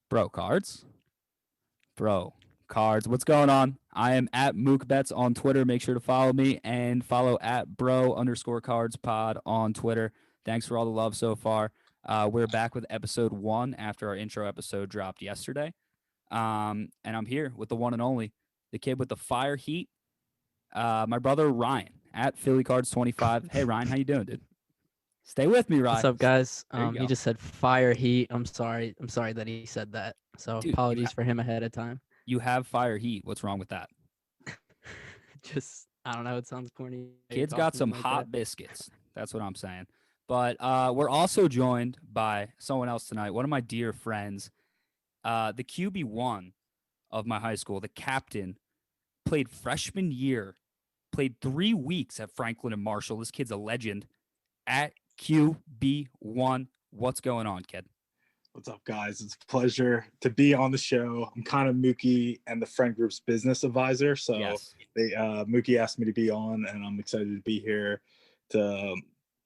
Bro, cards? Bro, cards. What's going on? I am at MookBets on Twitter. Make sure to follow me and follow at bro_cards_pod on Twitter. Thanks for all the love so far. We're back with episode 1 after our intro episode dropped yesterday. And I'm here with the one and only, the kid with the fire heat, my brother Ryan at Philly Cards 25. Hey Ryan, how you doing, dude? Stay with me, What's Ryan. up, guys? There you He go. just said fire heat. I'm sorry. I'm sorry that he said that. So Dude, apologies for him ahead of time. you have fire heat. What's wrong with that? Just I don't know. It sounds corny. You're Kid's got talking some like that. hot biscuits. That's what I'm saying. But we're also joined by someone else tonight, one of my dear friends, the QB1 of my high school, the captain, played freshman year, played 3 weeks at Franklin and Marshall. This kid's a legend at QB1. What's going on, kid? What's up, guys? It's a pleasure to be on the show. I'm kind of Mookie and the friend group's business advisor. So Yes. Mookie asked me to be on, and I'm excited to be here to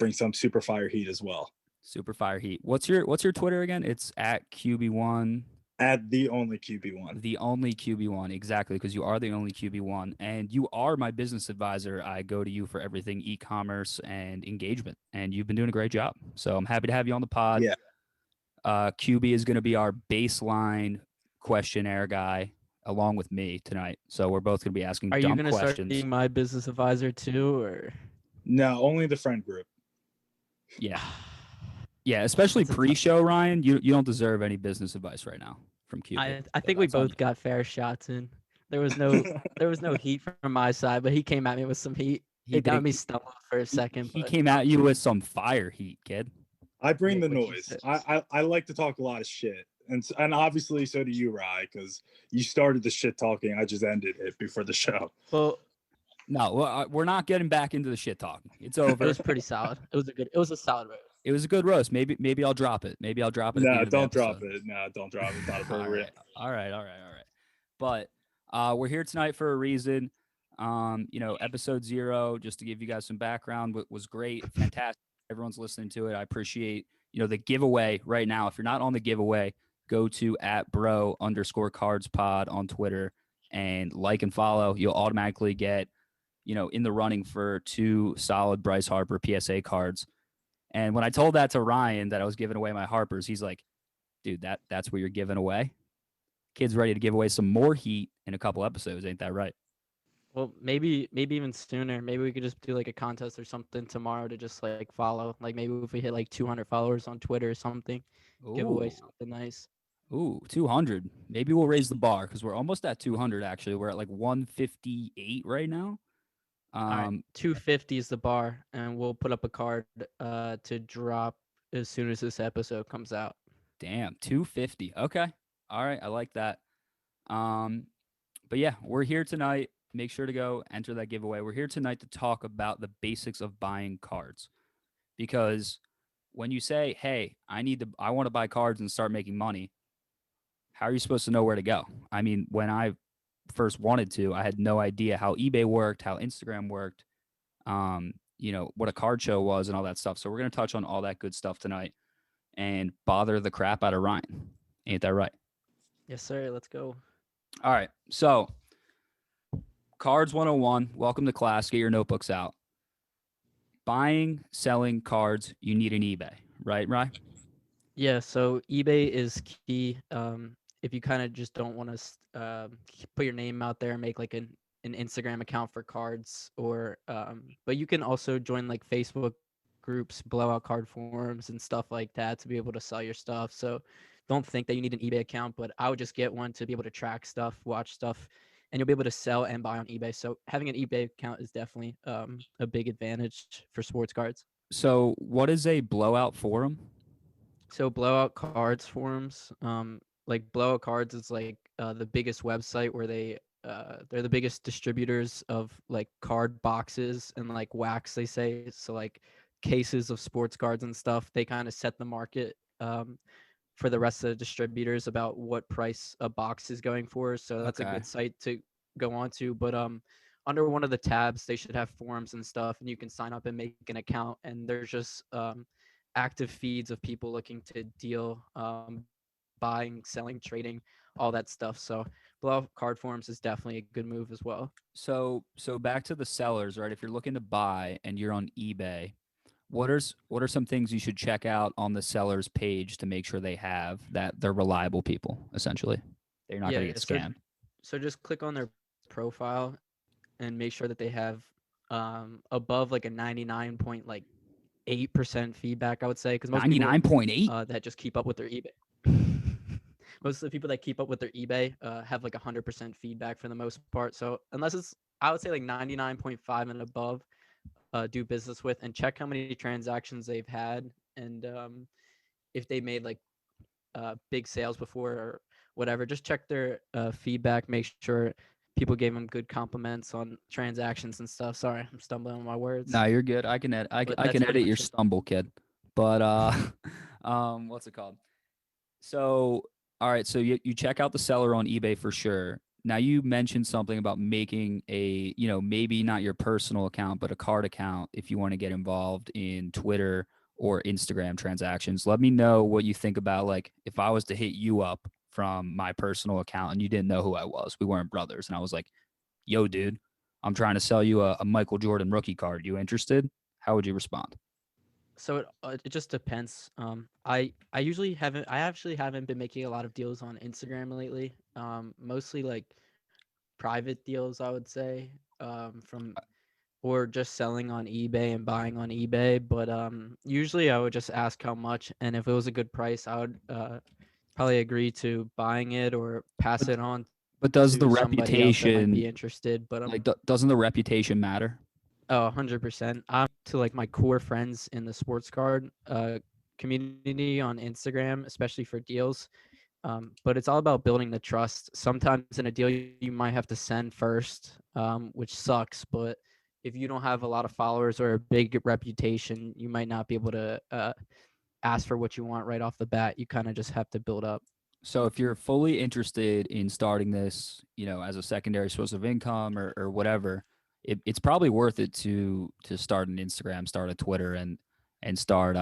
bring some super fire heat as well. Super fire heat. What's your Twitter again? It's at QB1. At the only QB1. The only QB1, exactly, because you are the only QB1, and you are my business advisor. I go to you for everything e-commerce and engagement, and you've been doing a great job. So I'm happy to have you on the pod. Yeah. QB is going to be our baseline questionnaire guy along with me tonight. So we're both going to be asking Are you dumb gonna start questions. being my business advisor too, or? No, only the friend group. Yeah. Yeah, especially That's a tough- pre-show, Ryan. You don't deserve any business advice right now from QB. I think we that's on both got fair shots in. There was no heat from my side, but he came at me with some heat. He It got did- me stumbled for a second. He but came at you with some fire heat, kid. I bring Yeah, the what you noise. said. I like to talk a lot of shit. And obviously so do you, Rye, because you started the shit talking. I just ended it before the show. Well, No, we're not getting back into the shit talking. It's it over. was pretty solid. It was a solid roast. It was a good roast. Maybe I'll drop it. Maybe I'll drop it. At the No, end of the don't drop episode. it. No, don't drop it. Not All appropriate. right, all right. But we're here tonight for a reason. Episode 0, just to give you guys some background, was great, fantastic. Everyone's listening to it. I appreciate the giveaway right now. If you're not on the giveaway, go to at bro_cards_pod on Twitter and like and follow. You'll automatically get in the running for 2 solid Bryce Harper PSA cards. And when I told that to Ryan that I was giving away my Harpers, he's like, dude, that's what you're giving away. Kid's ready to give away some more heat in a couple episodes. Ain't that right? Well, maybe even sooner. Maybe we could just do like a contest or something tomorrow to just like follow. Like maybe if we hit like 200 followers on Twitter or something, give away Ooh, something nice. 200. Maybe we'll raise the bar because we're almost at 200. Actually, we're at like 158 right now. All right, Um, 250 is the bar, and we'll put up a card to drop as soon as this episode comes out. damn, 250. Okay, all right, I like that. But yeah, we're here tonight. Make sure to go enter that giveaway. We're here tonight to talk about the basics of buying cards. Because when you say, "Hey, I want to buy cards and start making money," how are you supposed to know where to go? I mean, when I first wanted to, I had no idea how eBay worked, how Instagram worked, what a card show was and all that stuff. So we're going to touch on all that good stuff tonight and bother the crap out of Ryan. Ain't that right? Yes, sir. Let's go. All right. So Cards 101, welcome to class. Get your notebooks out. Buying, selling cards, you need an eBay, right, Ryan? Yeah, so eBay is key. If you kind of just don't want to put your name out there and make like an Instagram account for cards, or but you can also join like Facebook groups, blowout card forums, and stuff like that to be able to sell your stuff. So don't think that you need an eBay account, but I would just get one to be able to track stuff, watch stuff, and you'll be able to sell and buy on eBay. So having an eBay account is definitely a big advantage for sports cards. So what is a blowout forum? So blowout cards forums, like blowout cards is like the biggest website where they're the biggest distributors of like card boxes and like wax, they say. So like cases of sports cards and stuff. They kind of set the market for the rest of the distributors about what price a box is going for. So that's a Okay. good site to go on to. But under one of the tabs, they should have forums and stuff, and you can sign up and make an account. And there's just active feeds of people looking to deal buying, selling, trading, all that stuff. So Blowout card forums is definitely a good move as well. So back to the sellers, right? If you're looking to buy and you're on eBay, what are some things you should check out on the seller's page to make sure that they're reliable people, essentially? They're not going to Yeah, get scammed. so just click on their profile and make sure that they have above like a 99.8% feedback, I would say, because most people 99.8? that just keep up with their eBay. Most of the people that keep up with their eBay have like 100% feedback for the most part. So unless it's, I would say like 99.5 and above, do business with, and check how many transactions they've had, and if they made like big sales before or whatever. Just check their feedback. Make sure people gave them good compliments on transactions and stuff. Sorry, I'm stumbling on my words, No, you're good. I can edit. but I that's can pretty edit your much it. stumble, kid. But what's it called? So, all right. So you check out the seller on eBay for sure. Now you mentioned something about making a, maybe not your personal account, but a card account if you want to get involved in Twitter or Instagram transactions. Let me know what you think about, like, if I was to hit you up from my personal account and you didn't know who I was, we weren't brothers, and I was like, "Yo, dude, I'm trying to sell you a Michael Jordan rookie card. You interested?" How would you respond? So it just depends. I usually haven't. I actually haven't been making a lot of deals on Instagram lately. Mostly like private deals, I would say. From or just selling on eBay and buying on eBay. But usually I would just ask how much, and if it was a good price, I would probably agree to buying it or pass But it on but does to the somebody else that might be reputation, interested. But like, doesn't the reputation matter? oh, 100%. I'm to like my core friends in the sports card community on Instagram, especially for deals. But it's all about building the trust. Sometimes in a deal, you might have to send first, which sucks. But if you don't have a lot of followers or a big reputation, you might not be able to ask for what you want right off the bat. You kind of just have to build up. So if you're fully interested in starting this, as a secondary source of income or whatever, it's probably worth it to start an Instagram, start a Twitter, and start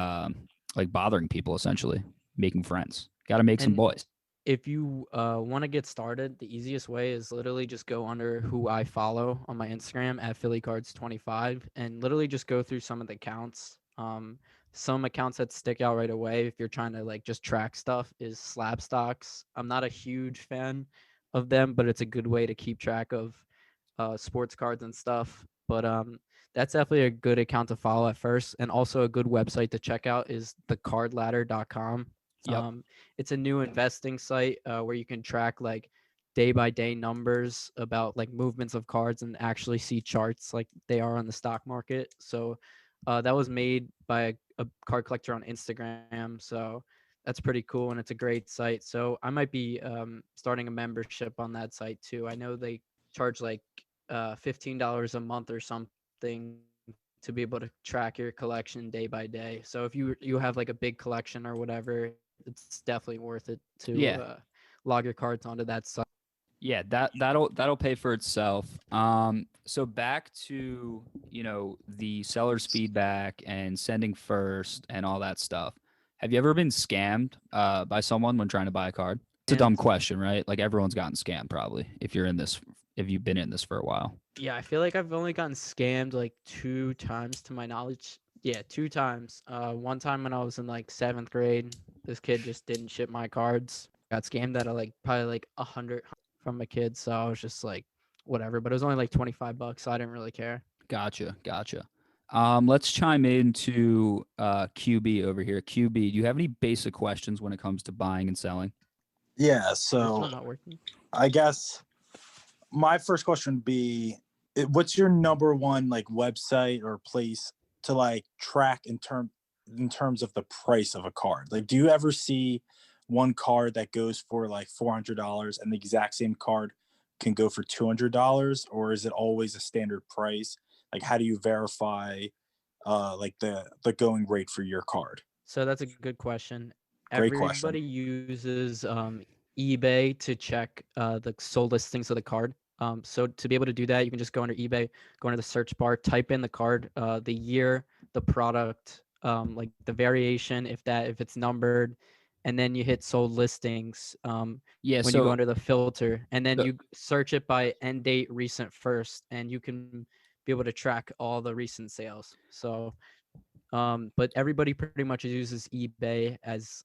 like bothering people, essentially, making friends. Got to make some And boys. if you want to get started, the easiest way is literally just go under who I follow on my Instagram at PhillyCards25 and literally just go through some of the accounts. Some accounts that stick out right away if you're trying to like just track stuff is Slab Stocks. I'm not a huge fan of them, but it's a good way to keep track of sports cards and stuff. But that's definitely a good account to follow at first, and also a good website to check out is thecardladder.com. Yep. It's a new investing site where you can track like day by day numbers about like movements of cards and actually see charts like they are on the stock market. So that was made by a card collector on Instagram. So that's pretty cool and it's a great site. So I might be starting a membership on that site too. I know they charge like $15 a month or something to be able to track your collection day by day. So if you have like a big collection or whatever, it's definitely worth it to Yeah. log your cards onto that site. Yeah, that'll pay for itself. So back to, the seller's feedback and sending first and all that stuff. Have you ever been scammed by someone when trying to buy a card? It's a dumb And question, right? Like, everyone's gotten scammed probably if you've been in this for a while. yeah, I feel like I've only gotten scammed like 2 times to my knowledge. Yeah, 2 times. One time when I was in like 7th grade, this kid just didn't ship my cards. Got scammed at like probably like 100 from a kid, so I was just like, whatever. But it was only like $25, so I didn't really care. Gotcha. Let's chime into QB over here. QB, do you have any basic questions when it comes to buying and selling? Yeah, Is this so one not working? I guess my first question would be, what's your number one like website or place to like track in terms of the price of a card? Like, do you ever see one card that goes for like $400 and the exact same card can go for $200, or is it always a standard price? Like, how do you verify like the going rate for your card? So that's a good question. Great question. Everybody uses eBay to check the sold listings of the card. So to be able to do that, you can just go under eBay, go under the search bar, type in the card, the year, the product, like the variation, if it's numbered, and then you hit sold listings Yeah. when you go So under the filter, and then the, you search it by end date recent first, and you can be able to track all the recent sales. So but everybody pretty much uses eBay as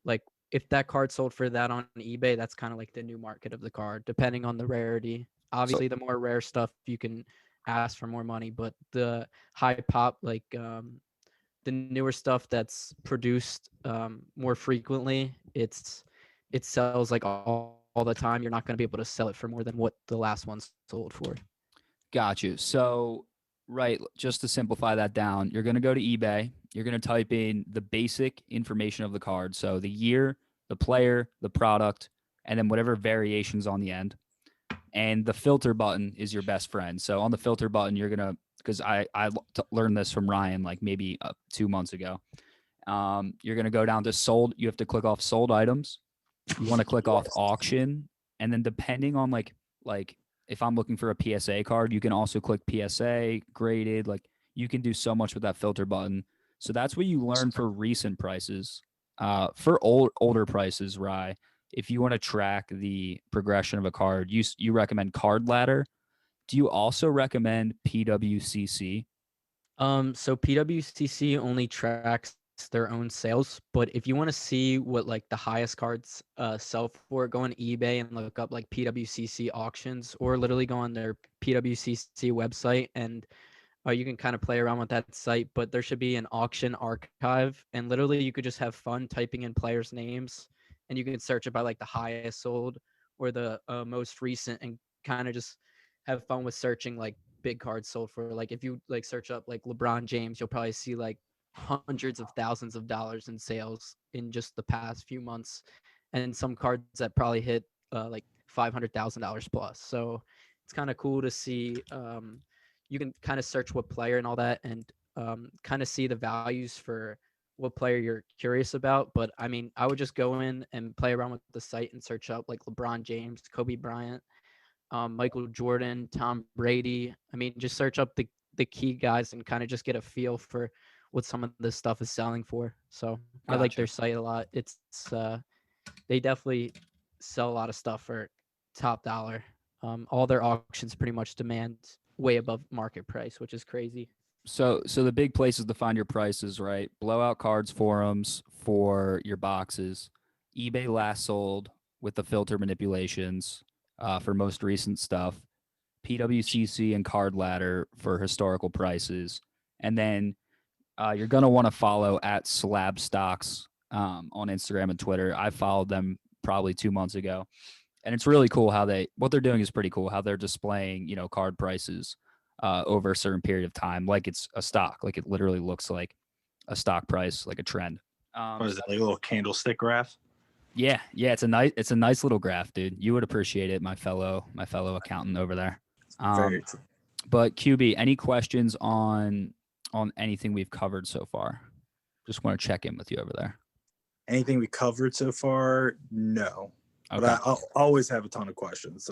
like if that card sold for that on eBay, that's kind of like the new market of the card, depending on the rarity. so Obviously, the more rare stuff you can ask for more money, but the high pop, like the newer stuff that's produced more frequently, it sells like all the time. You're not going to be able to sell it for more than what the last one sold for. got you. So right, just to simplify that down, you're gonna go to eBay. You're gonna type in the basic information of the card. So the year, the player, the product, and then whatever variations on the end. And the filter button is your best friend. So on the filter button, you're gonna because learned this from Ryan like maybe 2 months ago. You're gonna go down to sold. You have to click off sold items. You want to click off auction, and then depending on like if I'm looking for a PSA card, you can also click PSA graded. Like you can do so much with that filter button. So that's what you learn for recent prices. For older prices, Rye, if you want to track the progression of a card, you recommend Card Ladder. Do you also recommend PWCC? So PWCC only tracks their own sales, but if you want to see what like the highest cards sell for, go on eBay and look up like PWCC auctions, or literally go on their PWCC website, and you can kind of play around with that site. But there should be an auction archive, and literally you could just have fun typing in players' names, and you can search it by like the highest sold or the most recent, and kind of just have fun with searching like big cards sold for. Like if you like search up like LeBron James, you'll probably see like hundreds of thousands of dollars in sales in just the past few months, and some cards that probably hit like $500,000 plus. So it's kind of cool to see. You can kind of search what player and all that, and kind of see the values for what player you're curious about. But I mean, I would just go in and play around with the site and search up like LeBron James, Kobe Bryant, Michael Jordan, Tom Brady. I mean, just search up the key guys and kind of just get a feel for what some of this stuff is selling for. So I like their Gotcha. site a lot. It's they definitely sell a lot of stuff for top dollar. All their auctions pretty much demand way above market price, which is crazy. So the big places to find your prices, right? Blowout cards forums for your boxes, eBay last sold with the filter manipulations for most recent stuff, PWCC and Card Ladder for historical prices, and then you're gonna want to follow at Slab Stocks on Instagram and Twitter. I followed them probably 2 months ago, and it's really cool how what they're doing is pretty cool. How they're displaying card prices over a certain period of time, like it's a stock, like it literally looks like a stock price, like a trend. What is that, like a little candlestick graph? Yeah, it's a nice little graph, dude. You would appreciate it, my fellow accountant over there. Very. But QB, any questions on anything we've covered so far? Just want to check in with you over there. Anything we covered so far? No. Okay. But I'll always have a ton of questions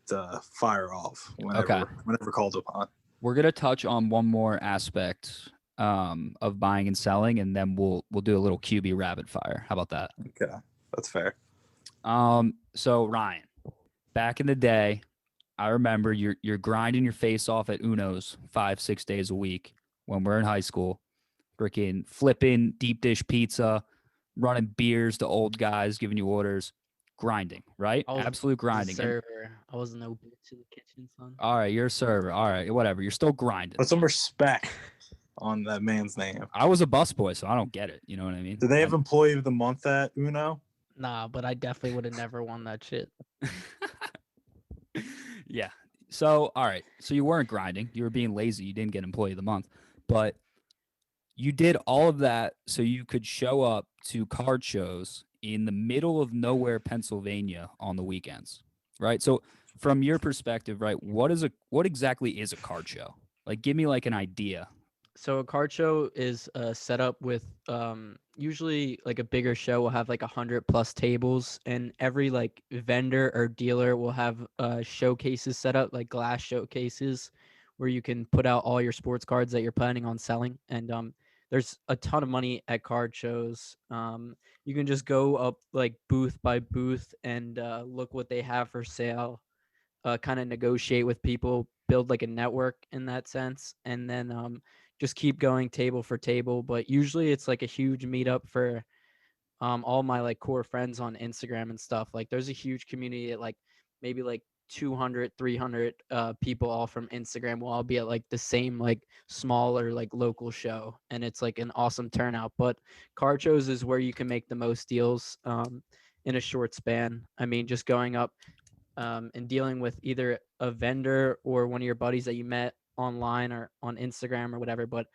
to fire off whenever called upon. We're gonna touch on one more aspect of buying and selling, and then we'll do a little QB rapid fire. How about that? Okay, that's fair. So Ryan, back in the day, I remember you're grinding your face off at Uno's 5-6 days a week when we're in high school, freaking flipping deep dish pizza, running beers to old guys, giving you orders, grinding, right? Absolute grinding. Server. I was no bitch in the kitchen, son. All right, you're a server. All right, whatever. You're still grinding. Put some respect on that man's name. I was a busboy, so I don't get it. You know what I mean? Do they have Employee of the Month at Uno? Nah, but I definitely would have never won that shit. Yeah. So, all right. So you weren't grinding. You were being lazy. You didn't get Employee of the Month, but you did all of that so you could show up to card shows in the middle of nowhere, Pennsylvania on the weekends, right? So from your perspective, right, what exactly is a card show? Like, give me like an idea. So a card show is set up with usually like a bigger show will have like 100+ tables, and every like vendor or dealer will have showcases set up, like glass showcases, where you can put out all your sports cards that you're planning on selling. And there's a ton of money at card shows. You can just go up like booth by booth and look what they have for sale, kind of negotiate with people, build like a network in that sense, and then just keep going table for table. But usually it's like a huge meetup for all my like core friends on Instagram and stuff. Like there's a huge community at like maybe like 200 300 people all from Instagram will all be at like the same like smaller like local show, and it's like an awesome turnout. But card shows is where you can make the most deals in a short span. I mean, just going up and dealing with either a vendor or one of your buddies that you met online or on Instagram or whatever. But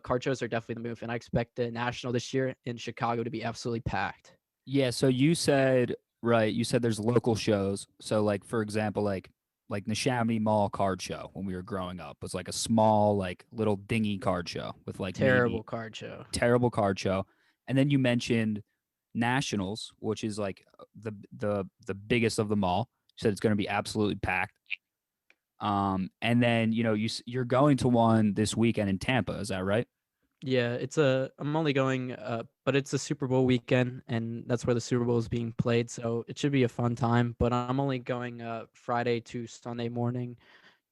card shows are definitely the move, and I expect the national this year in Chicago to be absolutely packed. Yeah, so you said right, you said there's local shows. So like for example, like Neshaminy Mall card show when we were growing up was like a small like little dingy card show with like Terrible maybe card show. terrible card show. And then you mentioned Nationals, which is like the biggest of them all. You said it's going to be absolutely packed. And then you're going to one this weekend in Tampa, is that right? Yeah, I'm only going but it's a Super Bowl weekend, and that's where the Super Bowl is being played, so it should be a fun time. But I'm only going Friday to Sunday morning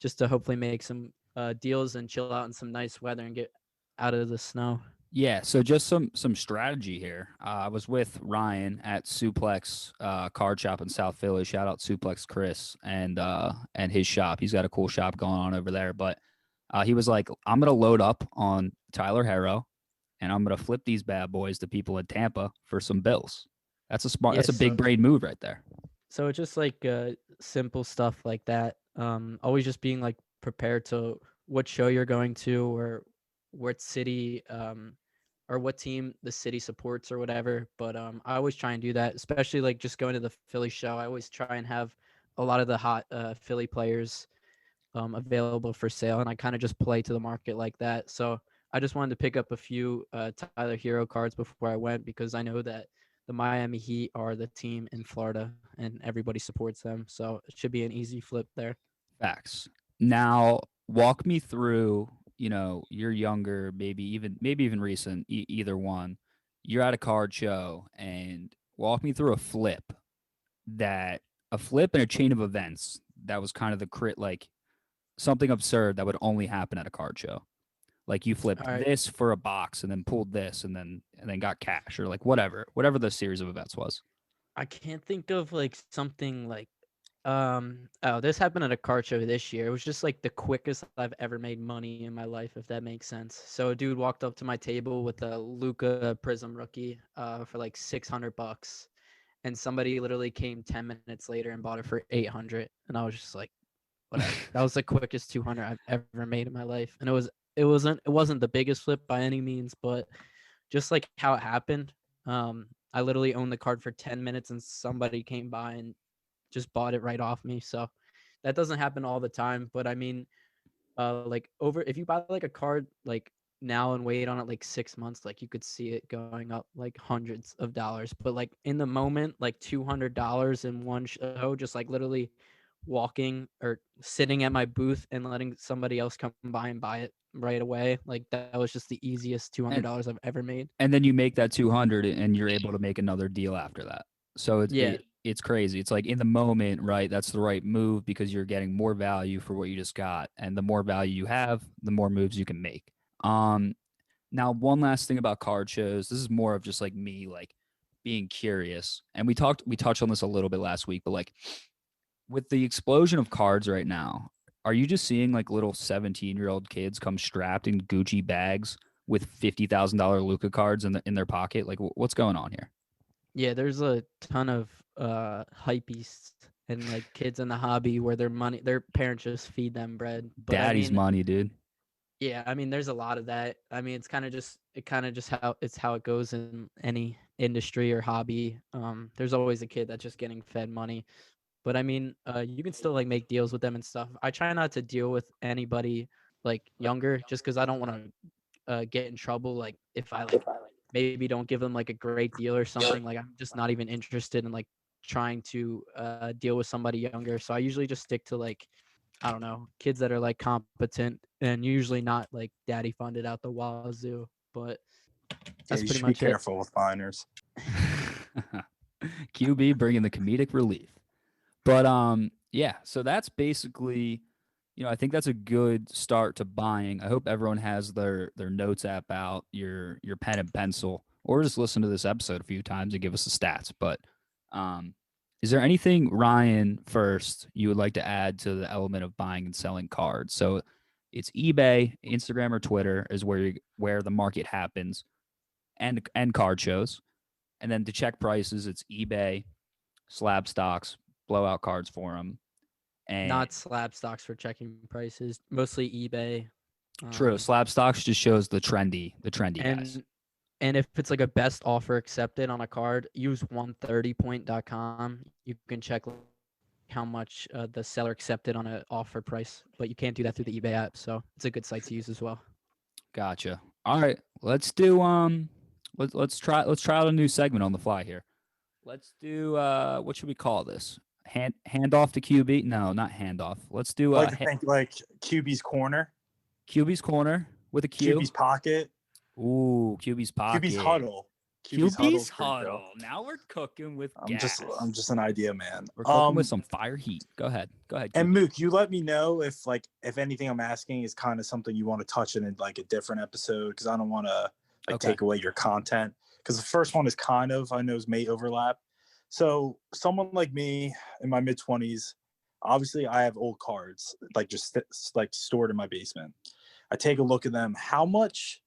just to hopefully make some deals and chill out in some nice weather and get out of the snow. Yeah, so just some strategy here. I was with Ryan at Suplex Card Shop in South Philly. Shout out Suplex Chris and his shop. He's got a cool shop going on over there. But he was like, "I'm gonna load up on Tyler Harrow, and I'm gonna flip these bad boys to people in Tampa for some bills." That's a smart. Yeah, That's a big brain move right there. so it's just like simple stuff like that. Always just being like prepared to what show you're going to, or what city or what team the city supports or whatever. But I always try and do that, especially like just going to the Philly show. I always try and have a lot of the hot Philly players available for sale, and I kind of just play to the market like that. So I just wanted to pick up a few Tyler Hero cards before I went, because I know that the Miami Heat are the team in Florida and everybody supports them. So it should be an easy flip there. Facts. Now, walk me through, you're younger, maybe even recent, either one. You're at a card show and walk me through that a flip and a chain of events that was kind of the crit like something absurd that would only happen at a card show. Like you flipped All right. this for a box and then pulled this and then got cash or like whatever the series of events was. I can't think of like something like oh, this happened at a card show this year. It was just like the quickest I've ever made money in my life, if that makes sense. So a dude walked up to my table with a Luca Prism rookie for like $600, and somebody literally came 10 minutes later and bought it for 800, and I was just like, whatever. That was the quickest 200 I've ever made in my life, and it wasn't the biggest flip by any means, but just like how it happened. I literally owned the card for 10 minutes and somebody came by and just bought it right off me. So that doesn't happen all the time, but I mean, like over if you buy like a card like now and wait on it like 6 months, like you could see it going up like hundreds of dollars. But like in the moment, like $200 in one show, just like literally walking or sitting at my booth and letting somebody else come by and buy it right away. Like that was just the easiest two hundred And dollars I've ever made. and then you make that 200 and you're able to make another deal after that. So Yeah, it's crazy. It's like in the moment, right? That's the right move because you're getting more value for what you just got, and the more value you have, the more moves you can make. Um, Now one last thing about card shows. This is more of just like me, like being curious, and we touched on this a little bit last week, but like with the explosion of cards right now, are you just seeing like little 17-year-old kids come strapped in Gucci bags with $50,000 Luca cards in their pocket? Like, what's going on here? yeah. There's a ton of hypebeasts and like kids in the hobby where their parents just feed them bread. But I Daddy's mean, money, dude. yeah, I mean, there's a lot of that. I mean, it kind of just how it goes in any industry or hobby. There's always a kid that's just getting fed money. But I mean, you can still like make deals with them and stuff. I try not to deal with anybody like younger, just because I don't want to get in trouble. Like if I like maybe don't give them like a great deal or something, like I'm just not even interested in like trying to deal with somebody younger. So I usually just stick to like, I don't know, kids that are like competent and usually not like daddy funded out the wazoo. But Yeah, that's you pretty should be much it. careful with minors. QB bringing the comedic relief. But yeah, so that's basically, I think that's a good start to buying. I hope everyone has their notes app out, your pen and pencil, or just listen to this episode a few times and give us the stats. But um, is there anything, Ryan, first you would like to add to the element of buying and selling cards? So it's eBay, Instagram, or Twitter is where the market happens, and card shows. And then to check prices, it's eBay, Slab Stocks, Blowout Cards Forum, and Not slab stocks for checking prices, mostly eBay. true, Um, Slab Stocks just shows the trendy guys. and and if it's like a best offer accepted on a card, use 130point.com. You can check how much the seller accepted on an offer price, but you can't do that through the eBay app. So it's a good site to use as well. Gotcha. All right, let's do let's try out a new segment on the fly here. Let's do what should we call this? Handoff to QB? No, not handoff. Let's do I like to think like QB's corner, QB's corner with a Q. QB's pocket, Ooh, QB's pocket. QB's huddle. QB's huddle's pretty huddle. cool. Now we're cooking with I'm gas. just an idea man. We're cooking with some fire heat. Go ahead. And QB. Mook, you let me know if anything I'm asking is kind of something you want to touch in like a different episode, because I don't want to take away your content. Because the first one is kind of, I know, may overlap. So someone like me in my mid-20s, obviously I have old cards like just like stored in my basement. I take a look at them. How much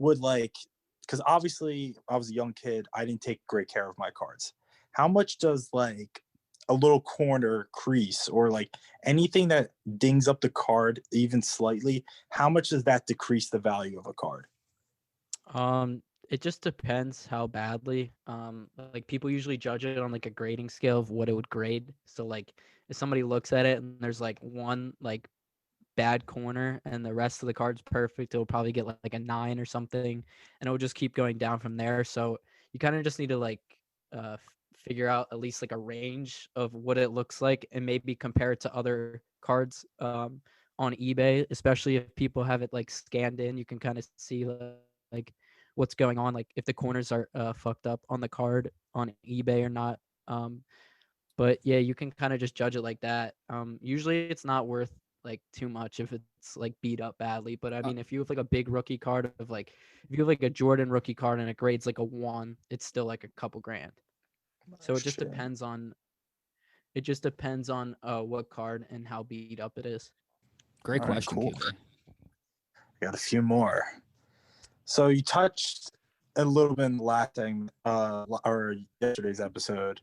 would because obviously I was a young kid, I didn't take great care of my cards. How much does like a little corner crease or like anything that dings up the card even slightly, how much does that decrease the value of a card? It just depends how badly. Like people usually judge it on like a grading scale of what it would grade. So like if somebody looks at it and there's like one like bad corner and the rest of the card's perfect, it'll probably get like a 9 or something, and it will just keep going down from there. So you kind of just need to like figure out at least like a range of what it looks like and maybe compare it to other cards on eBay, especially if people have it like scanned in. You can kind of see like what's going on, like if the corners are fucked up on the card on eBay or not. But yeah, you can kind of just judge it like that. Usually it's not worth like too much if it's like beat up badly. But I mean, if you have like a big rookie card of like, if you have like a Jordan rookie card and it grades like a 1, it's still like a couple grand. So it just depends on what card and how beat up it is. Great question, cool. QB. I got a few more. So you touched a little bit in the last thing, or yesterday's episode,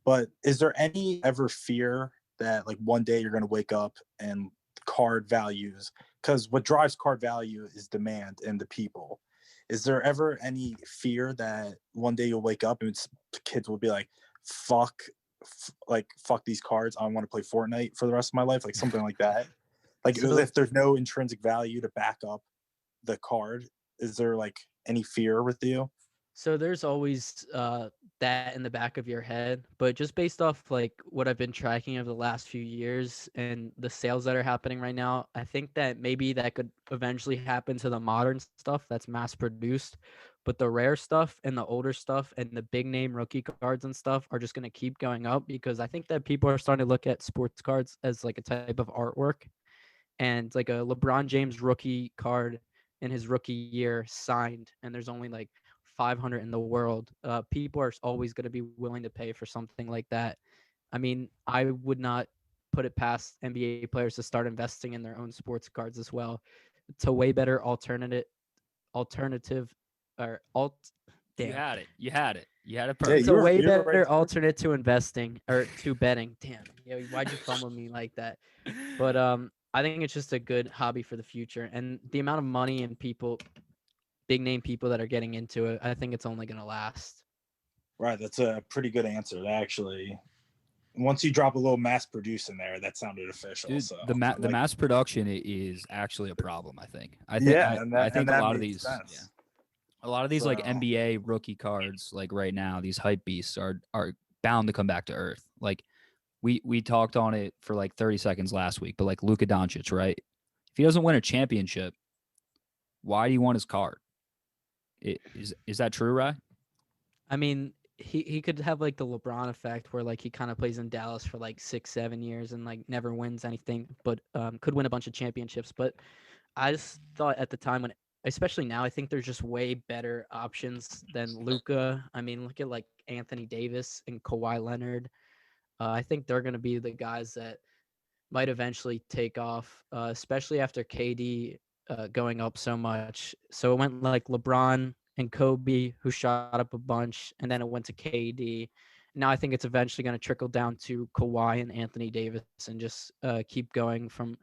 but is there any ever fear that like one day you're going to wake up and card values, because what drives card value is demand and the people. Is there ever any fear that one day you'll wake up and kids will be like, fuck these cards, I want to play Fortnite for the rest of my life, like something like that? Like So- if there's no intrinsic value to back up the card, is there like any fear with you? So there's always that in the back of your head, but just based off like what I've been tracking over the last few years and the sales that are happening right now, I think that maybe that could eventually happen to the modern stuff that's mass produced, but the rare stuff and the older stuff and the big name rookie cards and stuff are just going to keep going up, because I think that people are starting to look at sports cards as like a type of artwork, and like a LeBron James rookie card in his rookie year signed, and there's only like 500 in the world. People are always going to be willing to pay for something like that. I mean, I would not put it past NBA players to start investing in their own sports cards as well. It's a way better alternative or alt. Damn. You had it. You had it. You had it Yeah, perfect. It's a way better alternate to investing or to betting. Damn. Yo, why'd you fumble me like that? But I think it's just a good hobby for the future, and the amount of money and people, big name people that are getting into it, I think it's only going to last. Right, that's a pretty good answer. Actually, once you drop a little mass produce in there, that sounded official. Dude, so the mass production is actually a problem. I think. I think that a lot of makes these, sense. a lot of these like So- NBA rookie cards, like right now, these hype beasts are bound to come back to earth. Like we talked on it for like 30 seconds last week, but like Luka Doncic, right? If he doesn't win a championship, why do you want his card? Is that true, Rye? I mean, he could have like the LeBron effect where like he kind of plays in Dallas for like 6-7 years and like never wins anything, but could win a bunch of championships. But I just thought at the time when, especially now, I think there's just way better options than Luca. I mean, look at like Anthony Davis and Kawhi Leonard. I think they're going to be the guys that might eventually take off, especially after KD going up so much. So it went like LeBron and Kobe, who shot up a bunch, and then it went to KD. Now I think it's eventually going to trickle down to Kawhi and Anthony Davis and just keep going from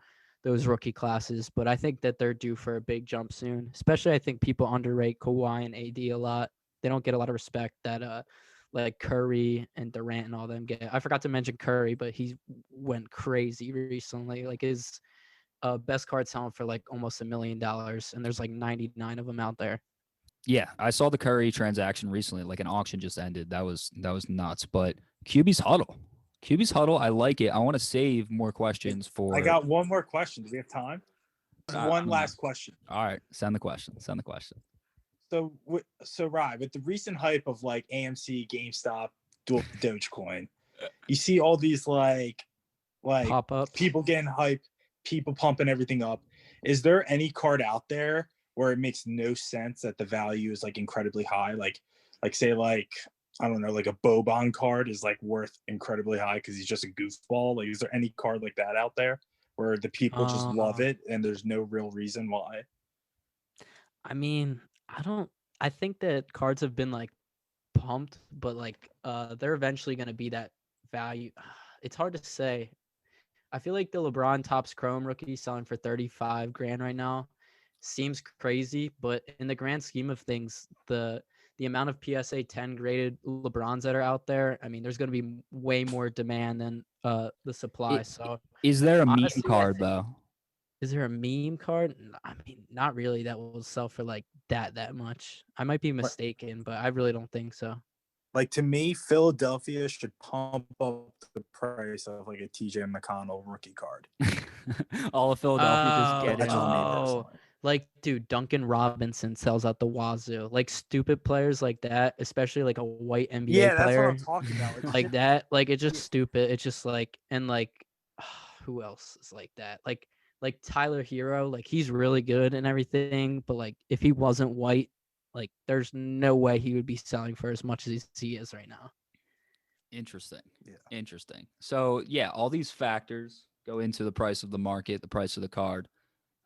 those rookie classes. But I think that they're due for a big jump soon. Especially, I think people underrate Kawhi and AD a lot. They don't get a lot of respect that like Curry and Durant and all them get. I forgot to mention Curry, but he went crazy recently. Like his best card selling for like almost $1 million, and there's like 99 of them out there. Yeah, I saw the Curry transaction recently. Like an auction just ended. That was nuts. But QB's huddle. I like it. I want to save more questions for. I got one more question. Do we have time? One last question. All right, send the question. So, Rye, with the recent hype of like AMC, GameStop, Dogecoin, you see all these like Pop-ups. people getting hyped, people pumping everything up. Is there any card out there where it makes no sense that the value is like incredibly high? Like say like, I don't know, like a Boban card is like worth incredibly high because he's just a goofball. Like, is there any card like that out there where the people just love it and there's no real reason why? I mean, I think that cards have been like pumped, but like they're eventually going to be that value. It's hard to say. I feel like the LeBron Topps Chrome rookie selling for 35 grand right now seems crazy, but in the grand scheme of things, the amount of PSA 10 graded LeBrons that are out there, I mean, there's going to be way more demand than the supply. So is there a honestly, meme card though? is there a meme card? I mean, not really. That will sell for like that much. I might be mistaken, but I really don't think so. Like, to me, Philadelphia should pump up the price of like a TJ McConnell rookie card. All of Philadelphia just get in on me personally. Like, dude, Duncan Robinson sells out the wazoo. Like, stupid players like that, especially like a white NBA That's what player I'm talking about. like that. Like, it's just stupid. It's just like, and like, who else is like that? Like Tyler Hero, like he's really good and everything, but like if he wasn't white, like there's no way he would be selling for as much as he is right now. Interesting. Yeah. Interesting. So yeah, all these factors go into the price of the market, the price of the card.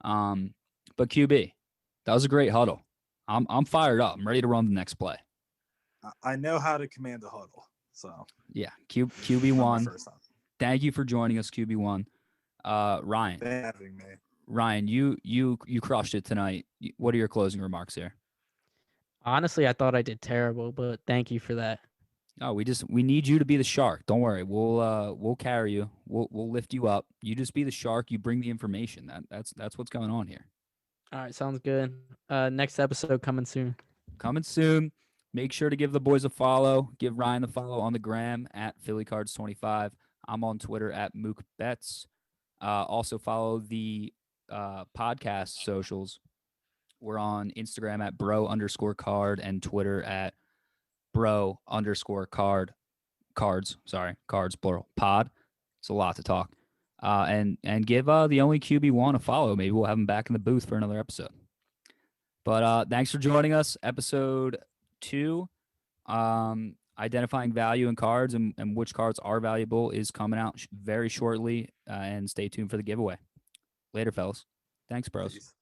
But QB, that was a great huddle. I'm fired up. I'm ready to run the next play. I know how to command a huddle. So yeah, QB1. First time. Thank you for joining us, QB1. Ryan. Thanks for having me. Ryan, you crushed it tonight. What are your closing remarks here? Honestly, I thought I did terrible, but thank you for that. Oh, we need you to be the shark. Don't worry. We'll carry you. We'll lift you up. You just be the shark. You bring the information. That's what's going on here. All right, sounds good. Next episode coming soon. Coming soon. Make sure to give the boys a follow. Give Ryan the follow on the gram at PhillyCards25. I'm on Twitter at MookBets. Also follow the podcast socials. We're on Instagram at bro_card and Twitter at bro_cards. Sorry, cards plural. Pod. It's a lot to talk. And give the only QB1 a follow. Maybe we'll have him back in the booth for another episode. But thanks for joining us. Episode 2, identifying value in cards and which cards are valuable is coming out very shortly. And stay tuned for the giveaway. Later, fellas. Thanks, bros. Peace.